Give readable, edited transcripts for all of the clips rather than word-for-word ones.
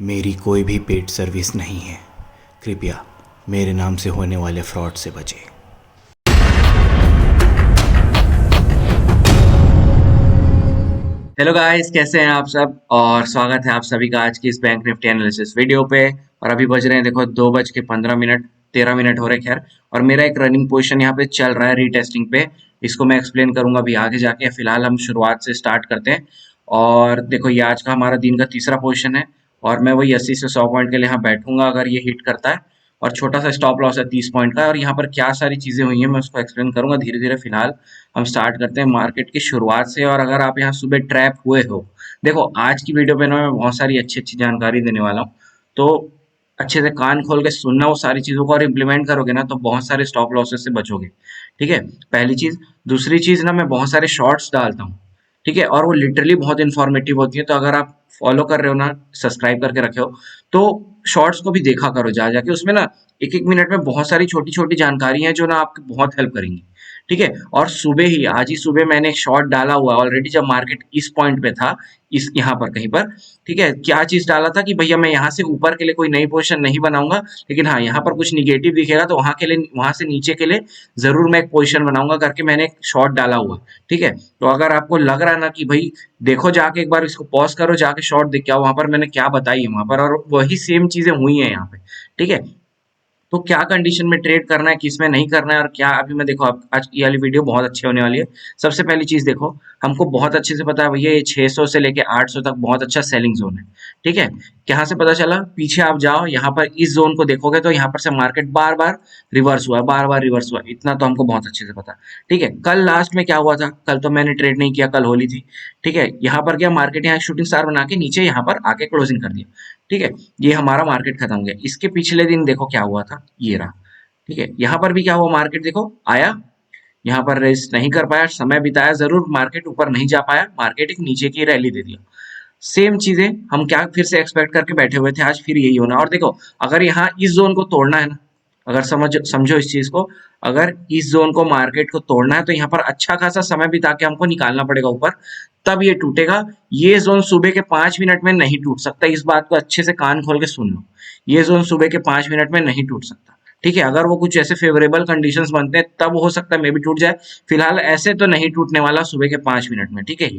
मेरी कोई भी पेड सर्विस नहीं है। कृपया मेरे नाम से होने वाले फ्रॉड से बचें। हेलो गाइस, कैसे हैं आप सब। और स्वागत है आप सभी का आज की इस बैंक निफ्टी एनालिसिस वीडियो पे। और अभी बज रहे हैं देखो 2:15 13 मिनट हो रहे खैर। और मेरा एक रनिंग पोजीशन यहाँ पे चल रहा है रीटेस्टिंग पे। इसको मैं एक्सप्लेन करूंगा अभी आगे जाके। फिलहाल हम शुरुआत से स्टार्ट करते हैं। और देखो ये आज का हमारा दिन का तीसरा पोजीशन है। और मैं वही 80 से 100 पॉइंट के लिए यहाँ बैठूंगा अगर ये हिट करता है। और छोटा सा स्टॉप लॉस है 30 पॉइंट का। और यहाँ पर क्या सारी चीजें हुई हैं मैं उसको एक्सप्लेन करूंगा धीरे धीरे। फिलहाल हम स्टार्ट करते हैं मार्केट की शुरुआत से। और अगर आप यहाँ सुबह ट्रैप हुए हो, देखो आज की वीडियो पे ना मैं बहुत सारी अच्छी अच्छी जानकारी देने वाला हूँ। तो अच्छे से कान खोल के सुनना वो सारी चीजों को और इम्प्लीमेंट करोगे ना तो बहुत सारे स्टॉप लॉसेस से बचोगे। ठीक है, पहली चीज। दूसरी चीज ना, मैं बहुत सारे शॉर्ट्स डालता हूँ। ठीक है, और वो लिटरली बहुत इंफॉर्मेटिव होती है। तो अगर आप फॉलो कर रहे हो ना, सब्सक्राइब करके रखे हो, तो शॉर्ट्स को भी देखा करो जा जाके। उसमें ना एक एक मिनट में बहुत सारी छोटी छोटी जानकारी है जो ना आपकी बहुत हेल्प करेंगी। ठीक है, और सुबह ही आज ही सुबह मैंने एक शॉर्ट डाला हुआ है ऑलरेडी, जब मार्केट इस पॉइंट पे था, इस यहाँ पर कहीं पर। ठीक है, क्या चीज डाला था कि भैया मैं यहाँ से ऊपर के लिए कोई नई पोजीशन नहीं बनाऊंगा, लेकिन हाँ यहाँ पर कुछ निगेटिव दिखेगा तो वहां के लिए, वहां से नीचे के लिए जरूर मैं एक पोजीशन बनाऊंगा करके मैंने एक शॉर्ट डाला हुआ है। ठीक है, तो अगर आपको लग रहा है ना कि भाई देखो जाके एक बार इसको पॉज करो, जाके शॉर्ट देख के आओ वहां पर मैंने क्या बताई है वहां पर, और वही सेम चीजें हुई है यहाँ पे। ठीक है, तो क्या कंडीशन में ट्रेड करना है, किसमें नहीं करना है, और क्या अभी मैं देखो आज की वाली वीडियो बहुत अच्छी होने वाली है। सबसे पहली चीज देखो, हमको बहुत अच्छे से पता है भैया ये 600 से लेके 800 तक बहुत अच्छा सेलिंग जोन है। ठीक है, कहाँ से पता चला, पीछे आप जाओ यहाँ पर इस जोन को देखोगे तो यहाँ पर से मार्केट बार बार रिवर्स हुआ, बार बार रिवर्स हुआ, इतना तो हमको बहुत अच्छे से पता है। ठीक है, कल लास्ट में क्या हुआ था, कल तो मैंने ट्रेड नहीं किया, कल होली थी। ठीक है, यहाँ पर क्या मार्केट यहाँ शूटिंग स्टार बना के नीचे यहाँ पर आके क्लोजिंग कर दिया। ठीक है, ये हमारा मार्केट खत्म हो गया। इसके पिछले दिन देखो क्या हुआ था, ये रहा। ठीक है, यहाँ पर भी क्या हुआ, मार्केट देखो आया, यहाँ पर रेस्ट नहीं कर पाया, समय बिताया जरूर, मार्केट ऊपर नहीं जा पाया, मार्केट एक नीचे की रैली दे दिया। सेम चीजें हम क्या फिर से एक्सपेक्ट करके बैठे हुए थे, आज फिर यही होना। और देखो अगर यहाँ इस जोन को तोड़ना है ना, अगर समझो इस चीज को, अगर इस जोन को मार्केट को तोड़ना है तो यहाँ पर अच्छा खासा समय बिता के हमको निकालना पड़ेगा ऊपर, तब ये टूटेगा। ये जोन सुबह के 5 मिनट में नहीं टूट सकता, इस बात को अच्छे से कान खोल के सुन लो। ये जोन सुबह के 5 मिनट में नहीं टूट सकता। ठीक है, अगर वो कुछ ऐसे फेवरेबल कंडीशंस बनते हैं तब हो सकता है मे भी टूट जाए। फिलहाल ऐसे तो नहीं टूटने वाला सुबह के 5 मिनट में। ठीक है,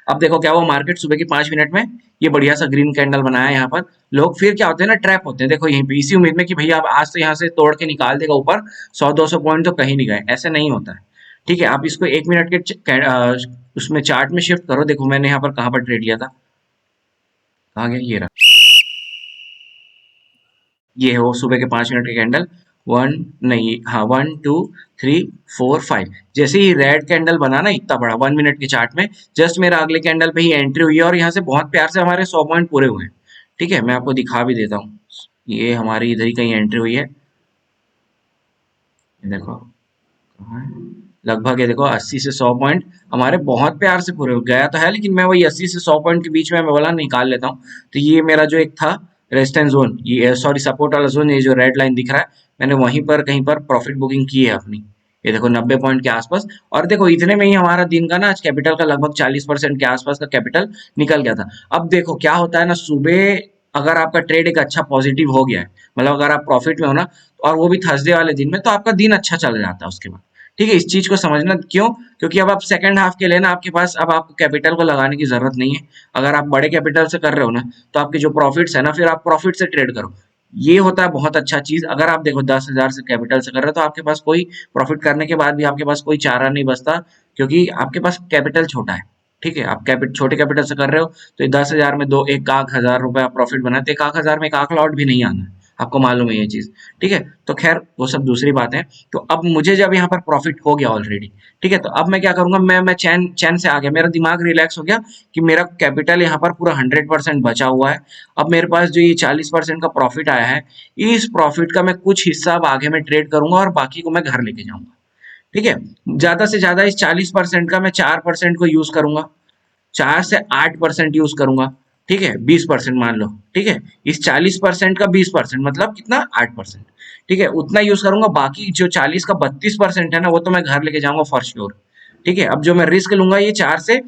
अब देखो क्या हुआ, मार्केट सुबह की 5 मिनट में ये बढ़िया सा ग्रीन कैंडल बनाया यहाँ पर। लोग फिर क्या होते हैं ना, ट्रैप होते हैं देखो यहीं पे, इसी उम्मीद में कि भैया अब आज तो यहाँ से तोड़ के निकाल देगा ऊपर, 100-200 पॉइंट तो कहीं नहीं गए। ऐसे नहीं होता है। ठीक है, आप इसको 1 मिनट के उसमें चार्ट में शिफ्ट करो। देखो मैंने यहाँ पर कहाँ पर ट्रेड लिया था, कहाँ गया, ये रहा। ये है वो सुबह के 5 मिनट के कैंडल। वन, नहीं हाँ, 1 2 3 4 5, जैसे ही रेड कैंडल बना ना इतना बड़ा 1 मिनट के चार्ट में, जस्ट मेरा अगले कैंडल पे ही एंट्री हुई है और यहाँ से बहुत प्यार से हमारे 100 पॉइंट पूरे हुए हैं। ठीक है, मैं आपको दिखा भी देता हूँ, ये हमारी इधर ही कहीं एंट्री हुई है। ये देखो कहाँ है? लगभग ये देखो 80 से 100 पॉइंट हमारे बहुत प्यार से पूरे हो गया तो है, लेकिन मैं वही 80 से 100 पॉइंट के बीच में मैं बोला निकाल लेता हूँ। तो ये मेरा जो एक था रेजिस्टेंस जोन, ये सॉरी सपोर्ट वाला जोन, ये जो रेड लाइन दिख रहा है, मैंने वहीं पर कहीं पर प्रॉफिट बुकिंग की है अपनी। ये देखो 90 पॉइंट के आसपास। और देखो इतने में ही हमारा दिन का ना आज कैपिटल का लगभग 40% के आसपास का कैपिटल निकल गया था। अब देखो क्या होता है ना, सुबह अगर आपका ट्रेड एक अच्छा पॉजिटिव हो गया है, मतलब अगर आप प्रॉफिट में हो ना, और वो भी थर्सडे वाले दिन में, तो आपका दिन अच्छा चल जाता है उसके बाद। ठीक है, इस चीज को समझना क्यों, क्योंकि अब आप सेकंड हाफ के लिए ना आपके पास अब आपको कैपिटल को लगाने की जरूरत नहीं है। अगर आप बड़े कैपिटल से कर रहे हो ना, तो आपके जो प्रॉफिट्स है ना, फिर आप प्रॉफिट से ट्रेड करो। ये होता है बहुत अच्छा चीज। अगर आप देखो 10,000 से कैपिटल से कर रहे हो तो आपके पास कोई प्रॉफिट करने के बाद भी आपके पास कोई चारा नहीं बचता, क्योंकि आपके पास कैपिटल छोटा है। ठीक है, आप छोटे कैपिटल से कर रहे हो तो 10,000 में दो 1,00,000 रुपए आप प्रॉफिट बनाते, 1,00,000 में 1,00,000 लौट भी नहीं आना है, आपको मालूम है ये चीज। ठीक है, तो खैर वो सब दूसरी बात है। तो अब मुझे जब यहाँ पर प्रॉफिट हो गया ऑलरेडी, ठीक है, तो अब मैं क्या करूंगा, मैं चैन चैन से आ गया, मेरा दिमाग रिलैक्स हो गया कि मेरा कैपिटल यहाँ पर पूरा 100% बचा हुआ है। अब मेरे पास जो ये 40% का प्रॉफिट आया है, इस प्रॉफिट का मैं कुछ हिस्सा अब आगे में ट्रेड करूंगा और बाकी को मैं घर लेके जाऊंगा। ठीक है, ज्यादा से ज्यादा इस 40% का मैं 4% को यूज करूंगा, 4 से 8% यूज करूंगा। ठीक है, 20% मान लो। ठीक है, इस 40% का 20% मतलब कितना, 8%। ठीक है, उतना यूज करूंगा, बाकी जो 40 का 32% है ना, वो तो मैं घर लेके जाऊंगा फॉर श्योर। ठीक है, अब जो मैं रिस्क लूंगा ये 4 से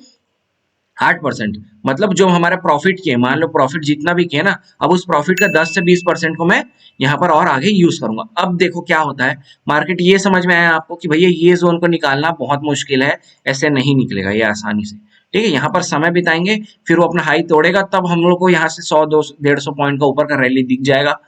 8%, मतलब जो हमारा प्रॉफिट किए, मान लो प्रॉफिट जितना भी किए ना, अब उस प्रॉफिट का 10 से 20% को मैं यहाँ पर और आगे यूज करूंगा। अब देखो क्या होता है, मार्केट ये समझ में आया आपको कि भैया ये जोन को निकालना बहुत मुश्किल है, ऐसे नहीं निकलेगा ये आसानी से। ठीक है, यहाँ पर समय बिताएंगे, फिर वो अपना हाई तोड़ेगा, तब हम लोग को यहाँ से 100 200 150 पॉइंट का ऊपर का रैली दिख जाएगा।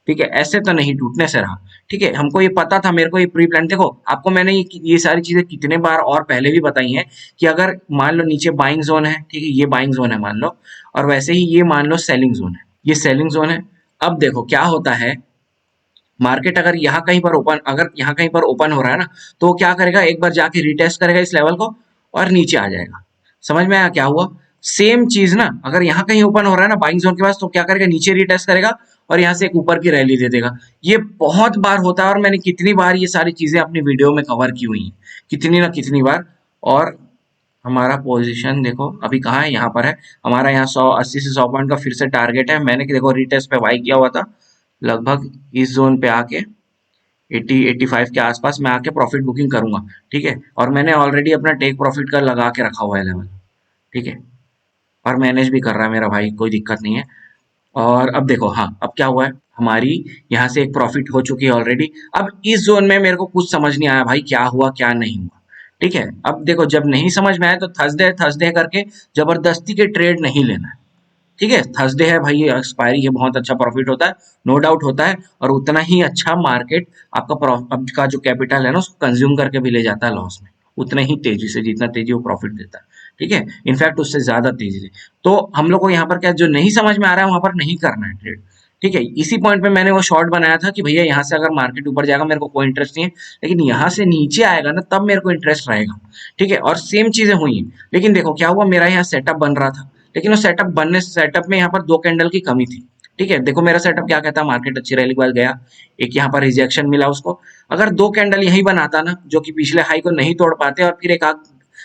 ठीक है, ऐसे तो नहीं टूटने से रहा। ठीक है, हमको ये पता था, मेरे को ये प्री प्लान, देखो आपको मैंने ये सारी चीजें कितने बार और पहले भी बताई हैं कि अगर मान लो नीचे बाइंग जोन है, ठीक है, ये बाइंग जोन है मान लो, और वैसे ही ये मान लो सेलिंग जोन है, ये सेलिंग जोन है। अब देखो क्या होता है, मार्केट अगर यहाँ कहीं पर ओपन, अगर यहाँ कहीं पर ओपन हो रहा है ना, तो वो क्या करेगा, एक बार जाके रिटेस्ट करेगा इस लेवल को और नीचे आ जाएगा। समझ में आया क्या हुआ? सेम चीज ना, अगर यहाँ कहीं ओपन हो रहा है ना बाइंग जोन के पास, तो क्या करेगा, नीचे रिटेस्ट करेगा और यहाँ से एक ऊपर की रैली दे देगा। ये बहुत बार होता है और मैंने कितनी बार ये सारी चीजें अपनी वीडियो में कवर की हुई हैं, कितनी ना कितनी बार। और हमारा पोजीशन देखो अभी कहाँ है, यहाँ पर है हमारा, यहाँ 180 से 100 पॉइंट का फिर से टारगेट है। मैंने देखो रिटेस्ट पे बाई किया हुआ था, लगभग इस जोन पे आके 80-85 के आसपास मैं आके प्रॉफिट बुकिंग करूंगा। ठीक है, और मैंने ऑलरेडी अपना टेक प्रॉफिट का लगा के रखा हुआ है लेवल। ठीक है, और मैनेज भी कर रहा है मेरा भाई, कोई दिक्कत नहीं है। और अब देखो, हाँ अब क्या हुआ है, हमारी यहाँ से एक प्रॉफिट हो चुकी है ऑलरेडी। अब इस जोन में मेरे को कुछ समझ नहीं आया भाई, क्या हुआ क्या नहीं हुआ। ठीक है, अब देखो जब नहीं समझ में आया तो थर्सडे थर्सडे करके जबरदस्ती के ट्रेड नहीं लेना है। ठीक है, थर्सडे है भाई, एक्सपायरी है, बहुत अच्छा प्रॉफिट होता है, नो डाउट होता है, और उतना ही अच्छा मार्केट आपका जो कैपिटल है ना उसको कंज्यूम करके भी ले जाता है लॉस में, उतने ही तेजी से जितना तेजी वो प्रॉफिट देता है। ठीक है, इनफैक्ट उससे ज्यादा तेजी से। तो हम लोग को यहाँ पर क्या जो नहीं समझ में आ रहा है वहां पर नहीं करना है ट्रेड। ठीक है, इसी पॉइंट पे मैंने वो शॉर्ट बनाया था कि भैया यहाँ से अगर मार्केट ऊपर जाएगा मेरे को कोई इंटरेस्ट नहीं है, लेकिन यहाँ से नीचे आएगा ना तब मेरे को इंटरेस्ट रहेगा। ठीक है, और सेम चीजें हुई हैं, लेकिन देखो क्या हुआ, मेरा यहाँ सेटअप बन रहा था, लेकिन वो सेटअप में यहाँ पर 2 कैंडल की कमी थी। ठीक है, देखो मेरा सेटअप क्या कहता है, मार्केट अच्छी रैली के बाद गया, एक यहाँ पर रिजेक्शन मिला उसको, अगर 2 कैंडल यही बनाता ना जो कि पिछले हाई को नहीं तोड़ पाते और फिर एक आग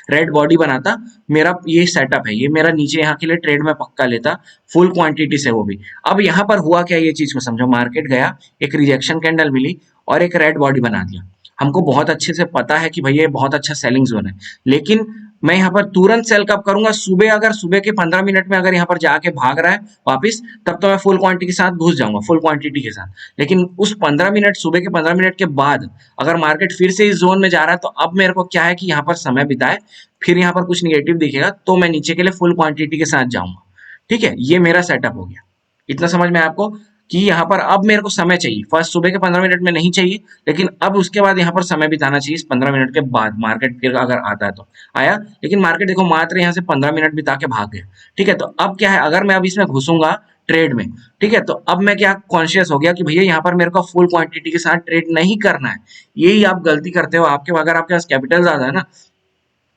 रेड बॉडी बनाता, मेरा ये सेटअप है, ये मेरा नीचे यहाँ के लिए ट्रेड में पक्का लेता फुल क्वांटिटी से वो भी। अब यहाँ पर हुआ क्या, ये चीज को समझो, मार्केट गया, एक रिजेक्शन कैंडल मिली और एक रेड बॉडी बना दिया। हमको बहुत अच्छे से पता है कि भैया ये बहुत अच्छा सेलिंग जोन है, लेकिन मैं यहाँ पर तुरंत सेल कब करूंगा, सुबह, अगर सुबह के 15 मिनट में अगर यहाँ पर जाके भाग रहा है वापिस, तब तो मैं फुल क्वांटिटी के साथ घुस जाऊंगा, फुल क्वांटिटी के साथ। लेकिन उस 15 मिनट, सुबह के 15 मिनट के बाद अगर मार्केट फिर से इस जोन में जा रहा है, तो अब मेरे को क्या है कि यहाँ पर समय बिताए, फिर यहाँ पर कुछ निगेटिव दिखेगा तो मैं नीचे के लिए फुल क्वांटिटी के साथ जाऊंगा। ठीक है, ये मेरा सेटअप हो गया। इतना समझ में आपको कि यहाँ पर अब मेरे को समय चाहिए, फर्स्ट सुबह के 15 मिनट में नहीं चाहिए, लेकिन अब उसके बाद यहाँ पर समय बिताना चाहिए, इस 15 मिनट के बाद मार्केट फिर अगर आता है तो आया, लेकिन मार्केट देखो मात्र यहाँ से 15 मिनट बिता के भाग गया। ठीक है, तो अब क्या है, अगर मैं अब इसमें घुसूंगा ट्रेड में, ठीक है, तो अब मैं क्या कॉन्शियस हो गया कि भैया यहाँ पर मेरे को फुल क्वांटिटी के साथ ट्रेड नहीं करना है। यही आप गलती करते हो, आपके अगर आपके पास कैपिटल ज्यादा है ना,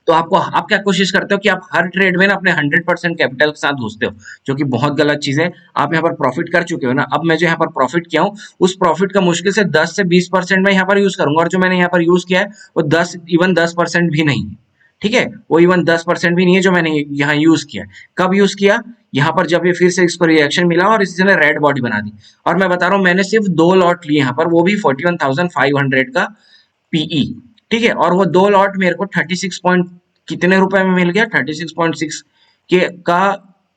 तो आप क्या कोशिश करते हो कि आप हर ट्रेड में ना अपने 100% कैपिटल के साथ घुसते हो, जो कि बहुत गलत चीज है। आप यहाँ पर प्रॉफिट कर चुके हो ना, अब मैं जो यहाँ पर प्रॉफिट किया हूँ उस प्रॉफिट का मुश्किल से 10 से 20% मैं यहाँ पर यूज करूंगा, और जो मैंने यहाँ पर यूज किया है वो 10% भी नहीं है। ठीक है, वो इवन 10% भी नहीं है जो मैंने यहाँ यूज किया है। कब यूज किया, यहाँ पर जब ये फिर से इसको रिएक्शन मिला और इसी ने रेड बॉडी बना दी, और मैं बता रहा हूँ मैंने सिर्फ 2 लॉट लिए यहाँ पर, वो भी 41,500 का पीई। ठीक है, और वो 2 लॉट मेरे को 36 पॉइंट कितने रुपए में मिल गया, 36.6 के का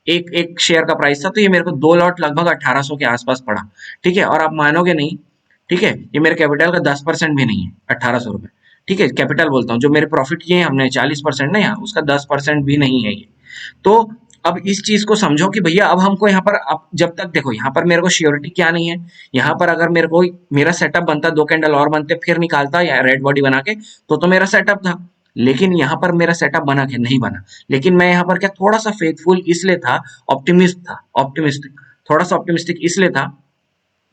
एक एक शेयर का प्राइस था, तो ये मेरे को 2 लॉट लगभग 1800 के आसपास पड़ा। ठीक है, और आप मानोगे नहीं, ठीक है, ये मेरे कैपिटल का 10% भी नहीं है, 1800 रुपए। ठीक है, कैपिटल बोलता हूँ, जो मेरे प्रॉफिट किए हैं हमने 40% नहीं, उसका 10% भी नहीं है ये। तो अब इस चीज को समझो कि भैया अब हमको यहाँ पर, अब जब तक देखो यहाँ पर मेरे को श्योरिटी क्या नहीं है, यहाँ पर अगर मेरे को मेरा सेटअप बनता, 2 कैंडल और बनते फिर निकालता या रेड बॉडी बना के, तो मेरा सेटअप था। लेकिन यहाँ पर मेरा सेटअप बना के नहीं बना, लेकिन मैं यहाँ पर क्या थोड़ा सा फेथफुल इसलिए था, ऑप्टिमिस्टिक, थोड़ा सा ऑप्टिमिस्टिक इसलिए था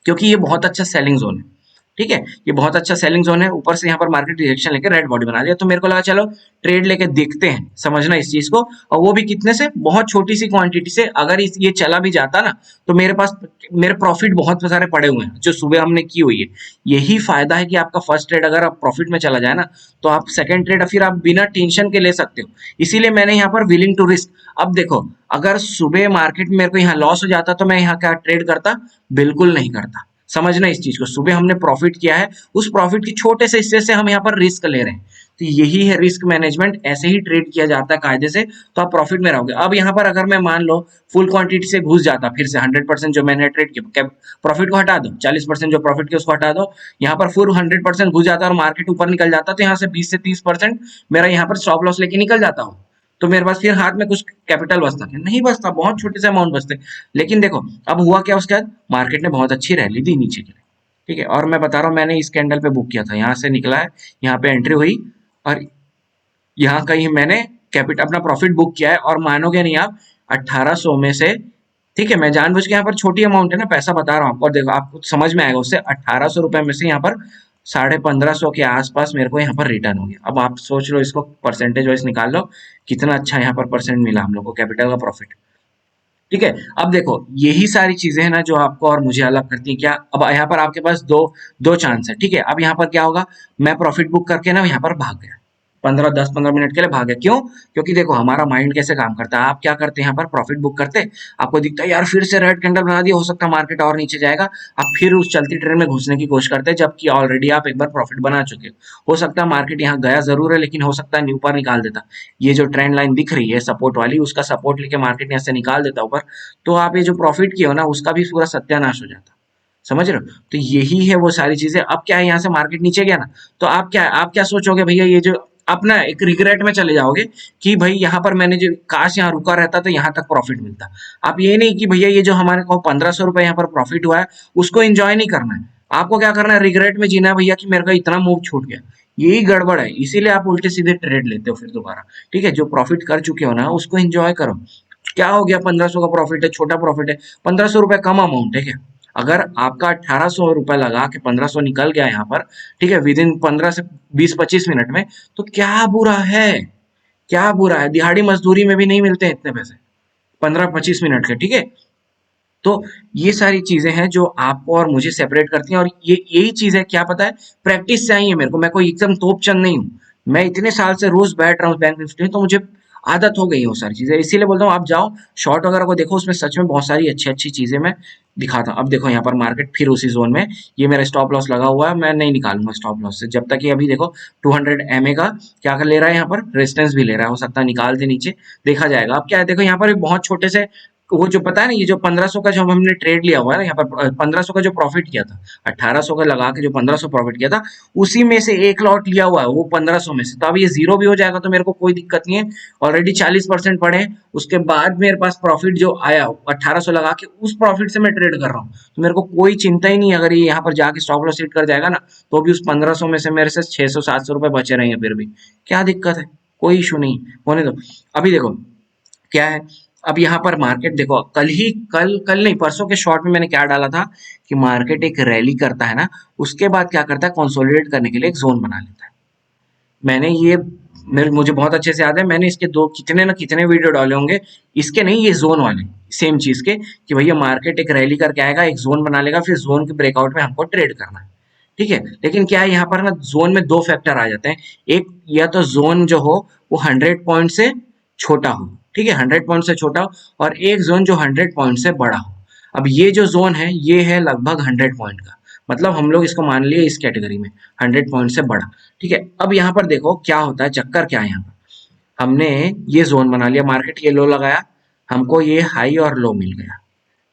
क्योंकि ये बहुत अच्छा सेलिंग जोन है। ठीक है, ये बहुत अच्छा सेलिंग जोन है, ऊपर से यहाँ पर मार्केट रिएक्शन लेकर रेड बॉडी बना दिया, तो मेरे को लगा चलो ट्रेड लेके देखते हैं, समझना इस चीज को, और वो भी कितने से, बहुत छोटी सी क्वांटिटी से। अगर ये चला भी जाता ना, तो मेरे पास मेरे प्रॉफिट बहुत सारे पड़े हुए हैं जो सुबह हमने की हुई है। यही फायदा है कि आपका फर्स्ट ट्रेड अगर आप प्रॉफिट में चला जाए ना, तो आप सेकंड ट्रेड फिर आप बिना टेंशन के ले सकते हो। इसीलिए मैंने यहाँ पर विलिंग टू रिस्क। अब देखो, अगर सुबह मार्केट में मेरे को यहाँ लॉस हो जाता तो मैं यहाँ क्या ट्रेड करता, बिल्कुल नहीं करता। समझना इस चीज को, सुबह हमने प्रॉफिट किया है, उस प्रॉफिट की छोटे से हिस्से से हम यहाँ पर रिस्क ले रहे हैं। तो यही है रिस्क मैनेजमेंट, ऐसे ही ट्रेड किया जाता है कायदे से, तो आप प्रॉफिट में रहोगे। अब यहाँ पर अगर मैं मान लो फुल क्वांटिटी से घुस जाता, फिर से 100% जो मैंने ट्रेड किया, प्रॉफिट को हटा दो, 40% जो प्रॉफिट किया उसको हटा दो, यहाँ पर फुल 100% घुस जाता और मार्केट ऊपर निकल जाता, तो यहाँ से 20 से 30% मेरा यहाँ पर स्टॉप लॉस लेके निकल जाता हो, तो मेरे पास फिर हाथ में कुछ कैपिटल बचता है नहीं, बचता, बहुत छोटे से अमाउंट बचते। लेकिन देखो अब हुआ क्या, उसके बाद मार्केट ने बहुत अच्छी रैली दी नीचे के लिए, ठीक है, और मैं बता रहा हूँ मैंने इस कैंडल पे बुक किया था, यहाँ से निकला है, यहाँ पे एंट्री हुई और यहाँ कहीं मैंने कैपिटल अपना प्रॉफिट बुक किया है, और मानोगे नहीं आप, 1800 में से, ठीक है, मैं जानबूझ के यहाँ पर छोटी अमाउंट है ना पैसा बता रहा हूँ आपको, और देखो आपको समझ में आएगा, उससे 1800 रुपए में से यहाँ पर 1550 के आसपास मेरे को यहाँ पर रिटर्न हो गया। अब आप सोच लो, इसको परसेंटेज वाइज निकाल लो, कितना अच्छा यहाँ पर परसेंट मिला हम लोग को कैपिटल का प्रॉफिट, ठीक है। अब देखो यही सारी चीजें हैं ना जो आपको और मुझे अलग करती है क्या। अब यहाँ पर आपके पास दो दो चांस है, ठीक है। अब यहाँ पर क्या होगा, मैं प्रॉफिट बुक करके ना यहाँ पर भाग गया, 10-15 मिनट के लिए भाग गया, क्यों? क्योंकि देखो हमारा माइंड कैसे काम करता है, आप क्या करते हैं, यहाँ पर प्रॉफिट बुक करते, आपको दिखता है यार फिर से रेड कैंडल बना दिया, हो सकता है मार्केट और नीचे जाएगा, आप फिर उस चलती ट्रेन में घुसने की कोशिश करते हैं, जबकि ऑलरेडी आप एक बार प्रॉफिट बना चुके हो सकता है मार्केट यहाँ गया जरूर है, लेकिन हो सकता है ऊपर निकाल देता, ये जो ट्रेंड लाइन दिख रही है सपोर्ट वाली, उसका सपोर्ट लेके मार्केट यहाँ से निकाल देता ऊपर, तो आप ये जो प्रॉफिट किए हो ना उसका भी पूरा सत्यानाश हो जाता, समझ रहे हो। तो यही है वो सारी चीजें। अब क्या है, यहाँ से मार्केट नीचे गया ना, तो आप क्या सोचोगे भैया, ये जो अपना एक रिग्रेट में चले जाओगे कि भाई यहाँ पर मैंने जो काश यहाँ रुका रहता तो यहाँ तक प्रॉफिट मिलता। आप ये नहीं कि भैया ये जो हमारे को 1500 रुपए यहाँ पर प्रॉफिट हुआ है उसको एंजॉय नहीं करना है, आपको क्या करना है, रिग्रेट में जीना है भैया कि मेरे को इतना मूव छूट गया। यही गड़बड़ है, इसीलिए आप उल्टे सीधे ट्रेड लेते हो फिर दोबारा, ठीक है। जो प्रॉफिट कर चुके हो ना उसको एंजॉय करो। क्या हो गया, 1500 का प्रॉफिट है, छोटा प्रॉफिट है, 1500 रुपए कम अमाउंट है क्या? अगर आपका 1800 रुपए लगा के 1500 निकल गया यहाँ पर, ठीक है, विद इन 15 से 20-25 मिनट में, तो क्या बुरा है, क्या बुरा है, दिहाड़ी मजदूरी में भी नहीं मिलते हैं इतने पैसे 15-25 मिनट के, ठीक है। तो ये सारी चीजें हैं जो आपको और मुझे सेपरेट करती हैं, और ये यही चीज है, क्या पता है, प्रैक्टिस से आई है मेरे को, मैं कोई एकदम तोपचंद नहीं हूँ, मैं इतने साल से रोज बैठ रहा हूँ बैंक निफ्टी में, तो मुझे आदत हो गई है वो सारी चीजें, इसीलिए बोलता हूँ आप जाओ शॉर्ट वगैरह को देखो, उसमें सच में बहुत सारी अच्छी अच्छी चीजें मैं दिखाता हूँ। अब देखो यहाँ पर मार्केट फिर उसी जोन में, ये मेरा स्टॉप लॉस लगा हुआ है, मैं नहीं निकालूंगा स्टॉप लॉस से जब तक ये, अभी देखो 200 MA का क्या कर ले रहा है, यहाँ पर रेजिस्टेंस भी ले रहा है, हो सकता है निकाल दे नीचे, देखा जाएगा। अब क्या है, देखो यहाँ पर एक बहुत छोटे से, वो जो पता है ना, ये जो 1500 का जो हमने ट्रेड लिया हुआ है ना, यहाँ पर 1500 का जो प्रॉफिट किया था, 1800 का लगा के जो 1500 प्रॉफिट किया था, उसी में से एक लॉट लिया हुआ है वो 1500 में से, तो अब ये जीरो भी हो जाएगा तो मेरे को कोई दिक्कत नहीं है, ऑलरेडी 40% पड़े हैं, उसके बाद मेरे पास प्रॉफिट जो आया 1800 लगा के, उस प्रॉफिट से मैं ट्रेड कर रहा हूँ, तो मेरे को कोई चिंता ही नहीं, अगर ये यहाँ पर जाके स्टॉप लॉस हिट कर जाएगा ना, तो भी उस 1500 में से मेरे से 600-700 रुपए बचे रहेंगे, फिर भी क्या दिक्कत है, कोई इशू नहीं, होने दो। अभी देखो क्या है, अब यहाँ पर मार्केट देखो, कल नहीं परसों के शॉर्ट में मैंने क्या डाला था कि मार्केट एक रैली करता है ना, उसके बाद क्या करता है, कंसोलिडेट करने के लिए एक जोन बना लेता है। मैंने ये मुझे बहुत अच्छे से याद है, मैंने इसके दो कितने ना कितने वीडियो डाले होंगे, इसके नहीं, ये जोन वाले सेम चीज के, कि भैया मार्केट एक रैली करके आएगा, एक जोन बना लेगा, फिर जोन के ब्रेकआउट में हमको ट्रेड करना है, ठीक है। लेकिन क्या है यहाँ पर ना, जोन में दो फैक्टर आ जाते हैं, एक या तो जोन जो हो वो 100 पॉइंट से छोटा हो, ठीक है, 100 पॉइंट से छोटा हो, और एक जोन जो 100 पॉइंट से बड़ा हो। अब ये जो जोन है ये है लगभग 100 पॉइंट का, मतलब हम लोग इसको मान लिए इस कैटेगरी में 100 पॉइंट से बड़ा, ठीक है। अब यहाँ पर देखो क्या होता है, चक्कर क्या है, यहाँ पर हमने ये जोन बना लिया, मार्केट ये लो लगाया, हमको ये हाई और लो मिल गया,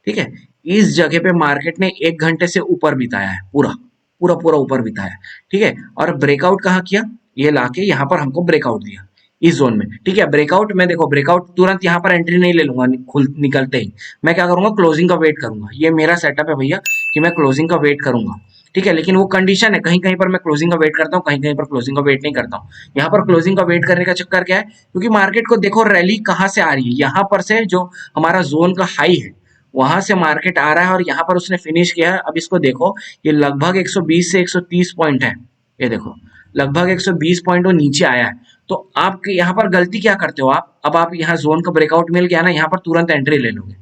ठीक है। इस जगह पे मार्केट ने 1 घंटे से ऊपर बिताया है, पूरा पूरा पूरा ऊपर बिताया है, ठीक है। और ब्रेकआउट कहाँ किया, ये लाके यहाँ पर हमको ब्रेकआउट दिया इस जोन में, ठीक है। ब्रेकआउट में देखो, ब्रेकआउट तुरंत यहाँ पर एंट्री नहीं ले लूंगा खुल निकलते ही, मैं क्या करूंगा, क्लोजिंग का वेट करूंगा, ये मेरा सेटअप है भैया कि मैं क्लोजिंग का वेट करूंगा, ठीक है। लेकिन वो कंडीशन है, कहीं कहीं पर मैं क्लोजिंग का वेट करता हूँ, कहीं कहीं पर क्लोजिंग का वेट नहीं करता हूँ। यहाँ पर क्लोजिंग का वेट करने का चक्कर क्या है, क्योंकि मार्केट को देखो रैली कहाँ से आ रही है, यहाँ पर से जो हमारा जोन का हाई है वहां से मार्केट आ रहा है, और यहाँ पर उसने फिनिश किया है। अब इसको देखो, ये लगभग 120 से 130 पॉइंट है, ये देखो लगभग 120 पॉइंट वो नीचे आया है। तो आप यहाँ पर गलती क्या करते हो आप, अब आप यहाँ जोन का ब्रेकआउट मिल गया ना, यहाँ पर तुरंत एंट्री ले लोगे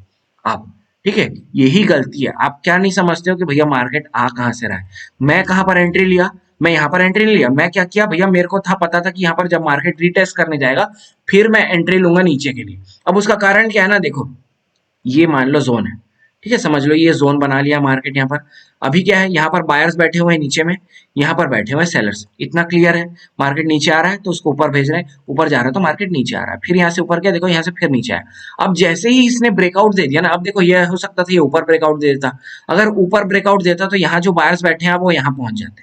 आप, ठीक है। यही गलती है, आप क्या नहीं समझते हो कि भैया मार्केट आ कहाँ से रहा है, मैं कहाँ पर एंट्री लिया, मैं यहाँ पर एंट्री नहीं लिया, मैं क्या किया भैया, मेरे को था पता था कि यहाँ पर जब मार्केट रीटेस्ट करने जाएगा फिर मैं एंट्री लूंगा नीचे के लिए। अब उसका कारण क्या है ना, देखो ये मान लो जोन है, ठीक है, समझ लो ये जोन बना लिया मार्केट यहाँ पर। अभी क्या है, यहाँ पर बायर्स बैठे हुए हैं नीचे में, यहाँ पर बैठे हुए हैं सेलर्स। इतना क्लियर है। मार्केट नीचे आ रहा है तो उसको ऊपर भेज रहे हैं, ऊपर जा रहा है तो मार्केट नीचे आ रहा है, फिर यहाँ से ऊपर क्या देखो, यहाँ से फिर नीचे आया। अब जैसे ही इसने ब्रेकआउट दे दिया ना, अब देखो ये हो सकता था ये ऊपर ब्रेकआउट दे देता। अगर ऊपर ब्रेकआउट देता तो यहाँ जो बायर्स बैठे हैं वो यहाँ पहुंच जाते।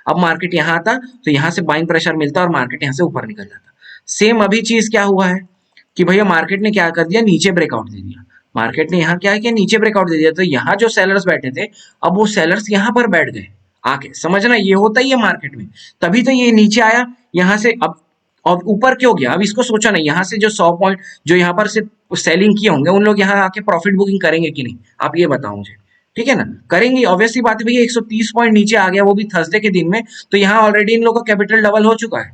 अब मार्केट यहाँ आता तो यहाँ से बाइंग प्रेशर मिलता और मार्केट यहाँ से ऊपर निकल जाता। सेम अभी चीज क्या हुआ है कि भैया मार्केट ने क्या कर दिया, नीचे ब्रेकआउट दे दिया। मार्केट ने यहाँ क्या किया, नीचे ब्रेकआउट दे दिया, तो यहाँ जो सेलर्स बैठे थे अब वो सेलर्स यहाँ पर बैठ गए आके। समझना, ये होता ही है मार्केट में। तभी तो ये नीचे आया यहाँ से। अब ऊपर क्यों गया, अब इसको सोचा नहीं, यहाँ से जो 100 पॉइंट जो यहाँ पर से सेलिंग किए होंगे उन लोग यहाँ आके प्रॉफिट बुकिंग करेंगे कि नहीं, आप ये बताओ मुझे। ठीक है ना, करेंगे, ऑब्वियसली बात है भैया। 130 पॉइंट नीचे आ गया, वो भी थर्सडे के दिन में, तो यहाँ ऑलरेडी इन लोगों का कैपिटल डबल हो चुका है।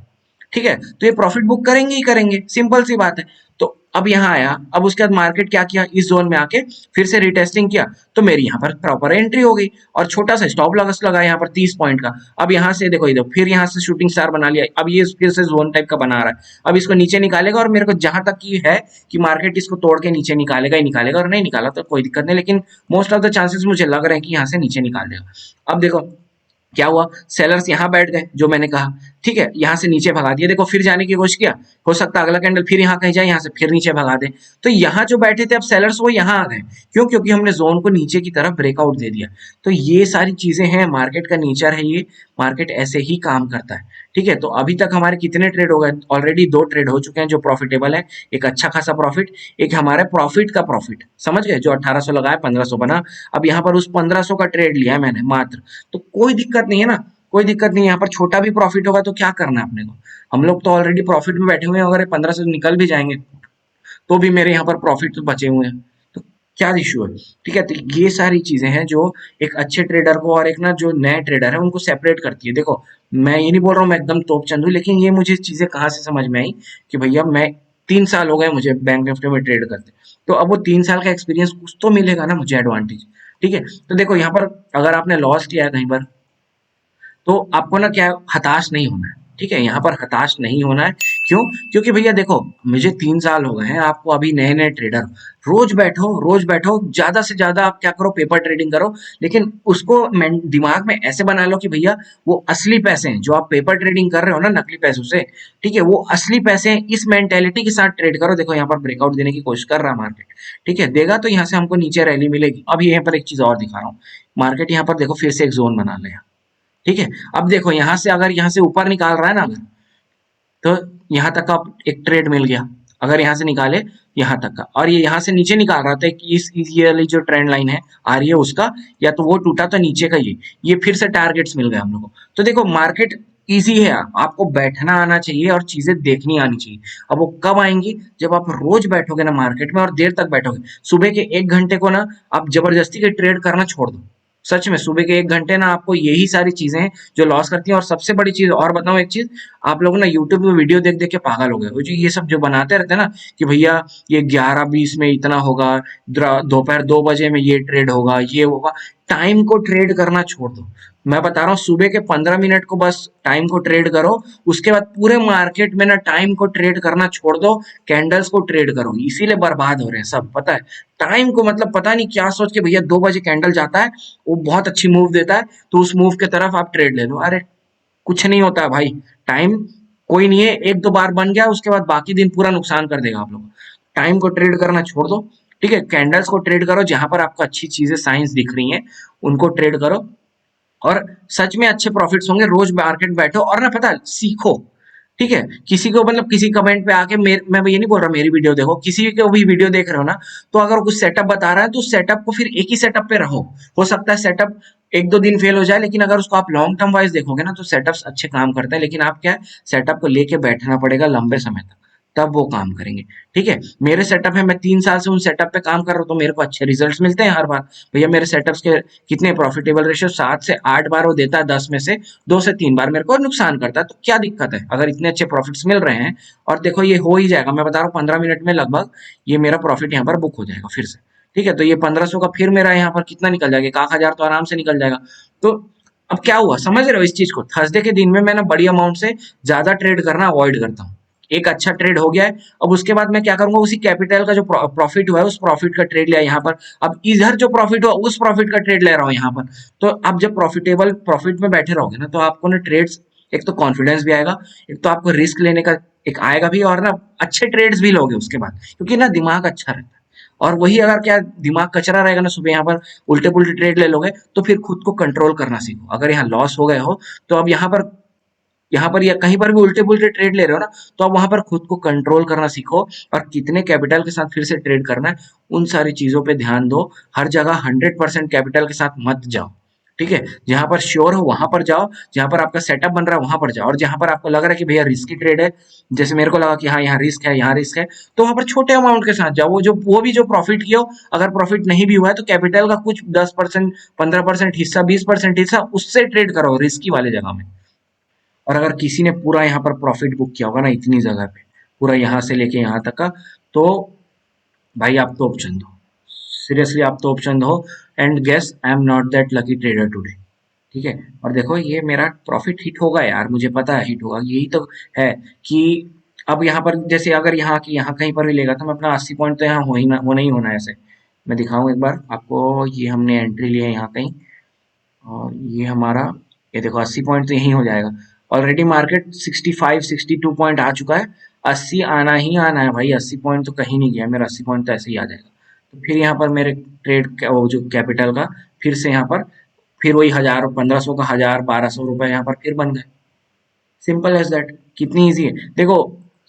ठीक है, तो ये प्रॉफिट बुक करेंगे ही करेंगे, सिंपल सी बात है। तो अब यहाँ आया, अब उसके बाद मार्केट क्या किया, इस जोन में आके फिर से रिटेस्टिंग किया, तो मेरी यहाँ पर प्रॉपर एंट्री हो गई और छोटा सा स्टॉप लॉस लगा यहाँ पर 30 पॉइंट का। अब यहाँ से देखो इधर फिर यहाँ से शूटिंग स्टार बना लिया, अब ये फिर से जोन टाइप का बना रहा है। अब इसको नीचे निकालेगा और मेरे को जहां तक की है कि मार्केट इसको तोड़ के नीचे निकालेगा ही निकालेगा, और नहीं निकाला तो कोई दिक्कत नहीं, लेकिन मोस्ट ऑफ द चांसेस मुझे लग रहे हैं कि यहाँ से नीचे निकाल देगा। अब देखो क्या हुआ, सेलर्स यहाँ बैठ गए जो मैंने कहा। ठीक है, यहाँ से नीचे भगा दिया, देखो फिर जाने की कोशिश किया, हो सकता है अगला कैंडल फिर यहाँ कहीं जाए, यहाँ से फिर नीचे भगा दे। तो यहाँ जो बैठे थे अब सेलर्स वो यहाँ आ गए, क्यों, क्योंकि हमने जोन को नीचे की तरफ ब्रेकआउट दे दिया। तो ये सारी चीजें हैं, मार्केट का नेचर है ये, मार्केट ऐसे ही काम करता है। ठीक है, तो अभी तक हमारे कितने ट्रेड हो गए, ऑलरेडी 2 ट्रेड हो चुके हैं जो प्रॉफिटेबल है, एक अच्छा खासा प्रॉफिट, एक हमारे प्रॉफिट का प्रॉफिट, समझ गए, जो 1800 लगाया 1500 बना। अब यहाँ पर उस 1500 का ट्रेड लिया है मैंने मात्र, तो कोई दिक्कत नहीं है ना, कोई दिक्कत नहीं है। यहाँ पर छोटा भी प्रॉफिट होगा तो क्या करना है अपने को, हम लोग तो ऑलरेडी प्रॉफिट में बैठे हुए हैं, अगर 1500 निकल भी जाएंगे तो भी मेरे यहाँ पर प्रॉफिट तो बचे हुए हैं, तो क्या इश्यू है। ठीक है, तो ये सारी चीजें हैं जो एक अच्छे ट्रेडर को और एक ना जो नए ट्रेडर है उनको सेपरेट करती है। देखो मैं ये नहीं बोल रहा हूँ मैं एकदम तोप चंदू, लेकिन ये मुझे चीजें कहाँ से समझ में आई कि भैया मैं 3 साल हो गए मुझे बैंक निफ्टी में ट्रेड करते, तो अब वो 3 साल का एक्सपीरियंस कुछ तो मिलेगा ना मुझे एडवांटेज। ठीक है, तो देखो यहाँ पर अगर आपने लॉस किया है कहीं पर, तो आपको ना क्या हताश नहीं होना है। ठीक है, यहाँ पर हताश नहीं होना है। क्यों, क्योंकि भैया देखो मुझे 3 साल हो गए हैं, आपको अभी नए नए ट्रेडर, रोज बैठो रोज बैठो, ज्यादा से ज्यादा आप क्या करो, पेपर ट्रेडिंग करो, लेकिन उसको दिमाग में ऐसे बना लो कि भैया वो असली पैसे हैं जो आप पेपर ट्रेडिंग कर रहे हो ना नकली पैसों से। ठीक है, वो असली पैसे हैं, इस मेंटेलिटी के साथ ट्रेड करो। देखो यहाँ पर ब्रेकआउट देने की कोशिश कर रहा है मार्केट, ठीक है, देगा तो यहाँ से हमको नीचे रैली मिलेगी। अब यहाँ पर एक चीज और दिखा रहा हूँ, मार्केट यहाँ पर देखो फिर से एक जोन बना लिया। ठीक है, अब देखो यहाँ से अगर यहाँ से ऊपर निकाल रहा है ना, अगर तो यहाँ तक का एक ट्रेड मिल गया, अगर यहाँ से निकाले यहाँ तक का, और ये यहाँ से नीचे निकाल रहा था ये वाली जो ट्रेंड लाइन है आ रही है उसका, या तो वो टूटा तो नीचे का ये फिर से टारगेट्स मिल गए हम लोग को। तो देखो मार्केट इजी है, आपको बैठना आना चाहिए और चीजें देखनी आनी चाहिए। अब वो कब आएंगी, जब आप रोज बैठोगे ना मार्केट में और देर तक बैठोगे। सुबह के 1 घंटे को ना आप जबरदस्ती के ट्रेड करना छोड़ दो, सच में सुबह के 1 घंटे ना आपको यही सारी चीजें जो लॉस करती हैं। और सबसे बड़ी चीज और बताऊं एक चीज, आप लोग ना यूट्यूब पे वीडियो देख देख के पागल हो गए हो, जो ये सब जो बनाते रहते हैं ना कि भैया ये 11:20 में इतना होगा, दोपहर 2 बजे में ये ट्रेड होगा, ये होगा। टाइम को ट्रेड करना छोड़ दो, मैं बता रहा हूँ सुबह के 15 मिनट को बस टाइम को ट्रेड करो, उसके बाद पूरे मार्केट में ना टाइम को ट्रेड करना छोड़ दो, कैंडल्स को ट्रेड करो। इसीलिए बर्बाद हो रहे हैं सब, पता है, टाइम को मतलब पता नहीं क्या सोच के भैया 2 बजे कैंडल जाता है, वो बहुत अच्छी मूव देता है तो उस मूव के तरफ आप ट्रेड ले लो। अरे कुछ नहीं होता है भाई, टाइम कोई नहीं है, 1-2 बार बन गया उसके बाद बाकी दिन पूरा नुकसान कर देगा आप लोग। टाइम को ट्रेड करना छोड़ दो, ठीक है, कैंडल्स को ट्रेड करो, जहां पर आपको अच्छी चीजें साइंस दिख रही हैं उनको ट्रेड करो, और सच में अच्छे प्रॉफिट्स होंगे। रोज मार्केट बैठो और ना पता है, सीखो। ठीक है, किसी को मतलब किसी कमेंट पे आके मैं ये नहीं बोल रहा मेरी वीडियो देखो, किसी को भी वीडियो देख रहे हो ना, तो अगर कुछ सेटअप बता रहा है तो उस सेटअप को फिर एक ही सेटअप पे रहो। हो सकता है सेटअप 1-2 दिन फेल हो जाए, लेकिन अगर उसको आप लॉन्ग टर्म वाइज देखोगे ना तो सेटअप्स अच्छे काम करते हैं। लेकिन आप क्या है, सेटअप को लेके बैठना पड़ेगा लंबे समय तक, तब वो काम करेंगे। ठीक है, मेरे सेटअप है, मैं 3 साल से उन सेटअप पे काम कर रहा हूँ, तो मेरे को अच्छे रिजल्ट्स मिलते हैं हर बार। भैया मेरे सेटअप्स के कितने प्रॉफिटेबल रेशियो, 7 से 8 बार वो देता है, 10 में से 2 से 3 बार मेरे को नुकसान करता है। तो क्या दिक्कत है, अगर इतने अच्छे प्रॉफिट्स मिल रहे हैं, और देखो ये हो ही जाएगा, मैं बता रहा हूँ 15 मिनट में लगभग ये मेरा प्रॉफिट यहाँ पर बुक हो जाएगा फिर से। ठीक है, तो ये 1500 का फिर मेरा यहाँ पर कितना निकल जाएगा, 1000 तो आराम से निकल जाएगा। तो अब क्या हुआ, समझ रहे हो इस चीज को, थर्सडे के दिन में मैं ना बड़ी अमाउंट से ज्यादा ट्रेड करना अवॉइड करता हूँ। एक अच्छा ट्रेड हो गया है। अब उसके बाद मैं क्या करूंगा, उसी कैपिटल का जो प्रॉफिट हुआ है उस प्रॉफिट का ट्रेड लिया यहाँ पर। अब इधर जो प्रॉफिट हुआ उस प्रॉफिट का ट्रेड ले रहा हूँ यहाँ पर। तो आप जब प्रॉफिटेबल प्रॉफिट में बैठे रहोगे ना, तो आपको ना ट्रेड्स, एक तो कॉन्फिडेंस भी आएगा, एक तो आपको रिस्क लेने का एक आएगा भी, और ना अच्छे ट्रेड्स भी लोगे उसके बाद, क्योंकि ना दिमाग अच्छा रहता है। और वही अगर क्या दिमाग कचरा रहेगा ना, सुबह यहाँ पर उल्टे पुल्टे ट्रेड ले लोगे, तो फिर खुद को कंट्रोल करना सीखो। अगर यहाँ लॉस हो गए हो तो अब यहाँ पर या कहीं पर भी उल्टे पुल्टे ट्रेड ले रहे हो ना, तो अब वहां पर खुद को कंट्रोल करना सीखो, और कितने कैपिटल के साथ फिर से ट्रेड करना है उन सारी चीजों पे ध्यान दो। हर जगह 100% कैपिटल के साथ मत जाओ, ठीक है। जहां पर श्योर हो वहां पर जाओ, जहां पर आपका सेटअप बन रहा है वहां पर जाओ, और जहां पर आपको लग रहा है कि भैया रिस्की ट्रेड है, जैसे मेरे को लगा कि हाँ यहाँ रिस्क है, यहाँ रिस्क है, तो वहां पर छोटे अमाउंट के साथ जाओ। वो भी जो प्रॉफिट किया हो, अगर प्रॉफिट नहीं भी हुआ है तो कैपिटल का कुछ 10%, 15% हिस्सा, 20% हिस्सा उससे ट्रेड करो रिस्की वाले जगह में। और अगर किसी ने पूरा यहाँ पर प्रॉफिट बुक किया होगा ना इतनी जगह पे, पूरा यहाँ से लेके यहाँ तक का, तो भाई आप तो ऑप्शन दो, सीरियसली आप तो ऑप्शन दो। And guess I am not that lucky trader today, ठीक है। और देखो ये मेरा प्रॉफिट हिट होगा यार, मुझे पता है हिट होगा, यही तो है कि अब यहाँ पर जैसे अगर यहाँ की यहाँ कहीं पर भी लेगा तो मैं अपना 80 पॉइंट तो यहाँ हो ही ना, होना ही होना है। ऐसे मैं दिखाऊं एक बार आपको, ये हमने एंट्री लिया है यहाँ कहीं, और ये हमारा, ये देखो 80 पॉइंट तो यही हो जाएगा। ऑलरेडी मार्केट 65 62 पॉइंट आ चुका है, 80 आना ही आना है भाई, 80 पॉइंट तो कहीं नहीं गया, मेरा 80 पॉइंट तो ऐसे ही आ जाएगा। तो फिर यहाँ पर मेरे ट्रेड वो जो कैपिटल का फिर से यहाँ पर फिर वही 1000 1500 का 1000 1200 रुपए यहाँ पर फिर बन गए। Simple as that. कितनी इजी है देखो,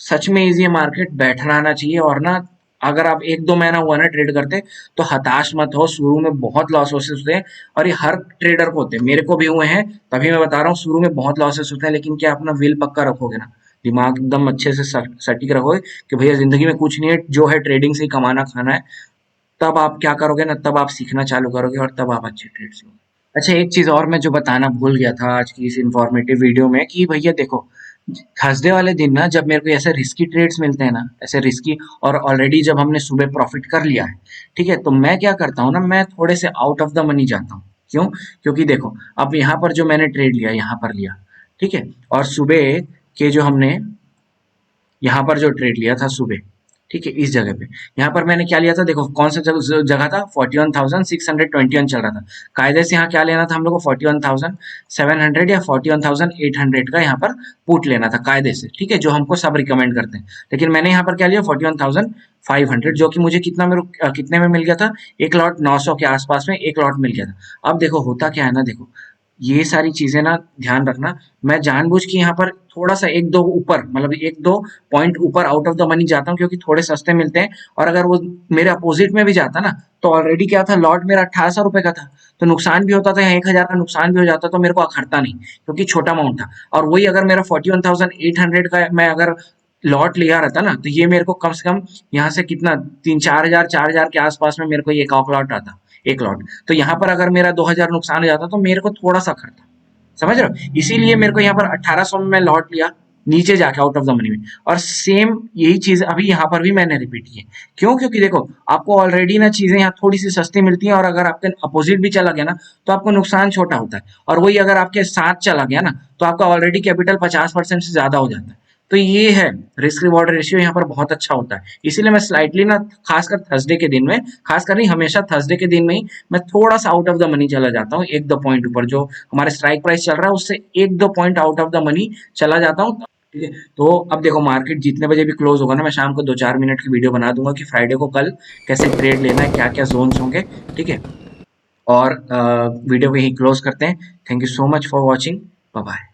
सच में इजी है मार्केट, बैठना आना चाहिए। और ना अगर आप 1-2 महीना हुआ ना ट्रेड करते, तो हताश मत हो, शुरू में बहुत लॉसेस होते हैं, और ये हर ट्रेडर को होते हैं, मेरे को भी हुए हैं, तभी मैं बता रहा हूँ शुरू में बहुत लॉसेस होते हैं। लेकिन क्या अपना विल पक्का रखोगे ना, दिमाग एकदम अच्छे से सटीक रखोगे कि भैया जिंदगी में कुछ नहीं है, जो है ट्रेडिंग से ही कमाना खाना है, तब आप क्या करोगे ना, तब आप सीखना चालू करोगे, और तब आप अच्छे ट्रेड सीखोगे। अच्छा एक चीज और मैं जो बताना भूल गया था आज की इस इंफॉर्मेटिव वीडियो में, कि भैया देखो थर्सडे वाले दिन ना जब मेरे को ऐसे रिस्की ट्रेड्स मिलते हैं ना, ऐसे रिस्की, और ऑलरेडी जब हमने सुबह प्रॉफिट कर लिया है, ठीक है, तो मैं क्या करता हूँ ना, मैं थोड़े से आउट ऑफ द मनी जाता हूँ। क्यों? क्योंकि देखो अब यहाँ पर जो मैंने ट्रेड लिया यहाँ पर लिया, ठीक है, और सुबह के जो हमने यहाँ पर जो ट्रेड लिया था सुबह, ठीक है, इस जगह पे यहाँ पर मैंने क्या लिया था, देखो कौन सा जगह था, 41,621 चल रहा था। कायदे से यहाँ क्या लेना था हम लोग को, 41,700 या 41,800 का यहाँ पर पुट लेना था कायदे से, ठीक है, जो हमको सब रिकमेंड करते हैं। लेकिन मैंने यहाँ पर क्या लिया, 41,500, जो कि मुझे कितना मेरे कितने में मिल गया था, एक लॉट 900 के आसपास में एक लॉट मिल गया था। अब देखो होता क्या है ना, देखो ये सारी चीजें ना ध्यान रखना, मैं जानबूझ के यहाँ पर थोड़ा सा 1-2 ऊपर, मतलब 1-2 पॉइंट ऊपर आउट ऑफ द मनी जाता हूँ, क्योंकि थोड़े सस्ते मिलते हैं। और अगर वो मेरे अपोजिट में भी जाता ना, तो ऑलरेडी क्या था, लॉट मेरा 1800 रुपए का था, तो नुकसान भी होता था, 1000 का नुकसान भी हो जाता, तो मेरे को अखरता नहीं, क्योंकि छोटा अमाउंट था। और वही अगर मेरा 41,800 का मैं अगर लॉट लिया रहता ना, तो ये मेरे को कम से कम यहाँ से कितना 3-4 हजार के आसपास में मेरे को ये एक लॉट आता, एक लॉट। तो यहाँ पर अगर मेरा 2000 नुकसान हो जाता, तो मेरे को थोड़ा सा खर्चा, समझ रहे हो, इसीलिए मेरे को यहाँ पर 1800 में मैं लॉट लिया, नीचे जाके आउट ऑफ द मनी में। और सेम यही चीज अभी यहाँ पर भी मैंने रिपीट की है। क्यों? क्योंकि देखो आपको ऑलरेडी ना चीजें यहाँ थोड़ी सी सस्ती मिलती हैं, और अगर आपके अपोजिट भी चला गया ना, तो आपको नुकसान छोटा होता है। और वही अगर आपके साथ चला गया ना, तो आपका ऑलरेडी कैपिटल 50% से ज्यादा हो जाता है। तो ये है रिस्क रिवॉर्ड रेशियो यहाँ पर बहुत अच्छा होता है। इसीलिए मैं स्लाइटली ना, खासकर थर्सडे के दिन में, खासकर नहीं हमेशा थर्सडे के दिन में ही मैं थोड़ा सा आउट ऑफ द मनी चला जाता हूँ, 1-2 पॉइंट ऊपर जो हमारे स्ट्राइक प्राइस चल रहा है उससे 1-2 point out of the money चला जाता हूँ, ठीक है। तो अब देखो मार्केट जितने बजे भी क्लोज होगा ना, मैं शाम को 2-4 मिनट की वीडियो बना दूंगा कि फ्राइडे को कल कैसे ट्रेड लेना है, क्या क्या जोन्स होंगे, ठीक है। और वीडियो को यही क्लोज करते हैं। Thank you so much for watching, bye bye.